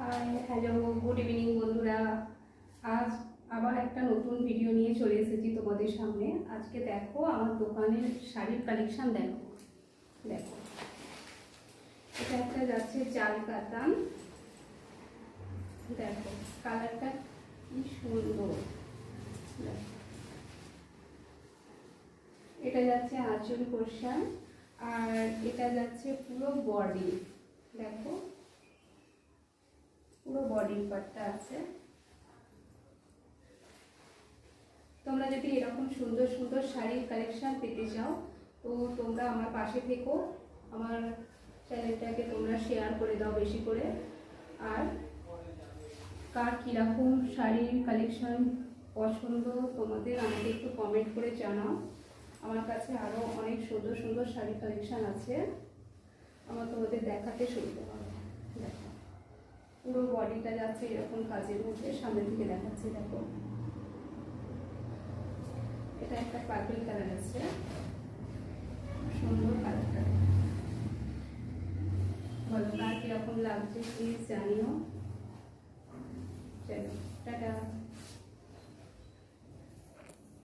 Hello, good evening বন্ধুরা। আজ আবার একটা নতুন ভিডিও নিয়ে চলে এসেছি তোমাদের সামনে। আজকে দেখো আমার দোকানের শাড়ির কালেকশন। দেখো দেখো এটা একটা যাচ্ছে জাল কাতান। দেখো কালারটা কি সুন্দর। দেখো এটা যাচ্ছে আঁচল পোর্শন, আর এটা যাচ্ছে পুরো বডি। দেখো পুরো বডির পার্টটা আছে। তোমরা যদি এরকম সুন্দর সুন্দর শাড়ির কালেকশন পেতে চাও তো তোমরা আমার পাশে থেকো, আমার চ্যানেলটাকে তোমরা শেয়ার করে দাও বেশি করে। আর কার কীরকম শাড়ির কালেকশন পছন্দ তোমাদের আমাকে একটু কমেন্ট করে জানাও। আমার কাছে আরও অনেক সুন্দর সুন্দর শাড়ির কালেকশন আছে, আমার তোমাদের দেখাতে সুবিধা হবে। দেখো পুরো বডিটা যাচ্ছে এরকম কাজের মধ্যে, সামনের দিকে দেখাচ্ছি। দেখো এটা একটা পার্পল কালার আছে, সুন্দর কালারটা। বলো কার কিরকম লাগছে প্লিজ জানিও। চলো টাটা।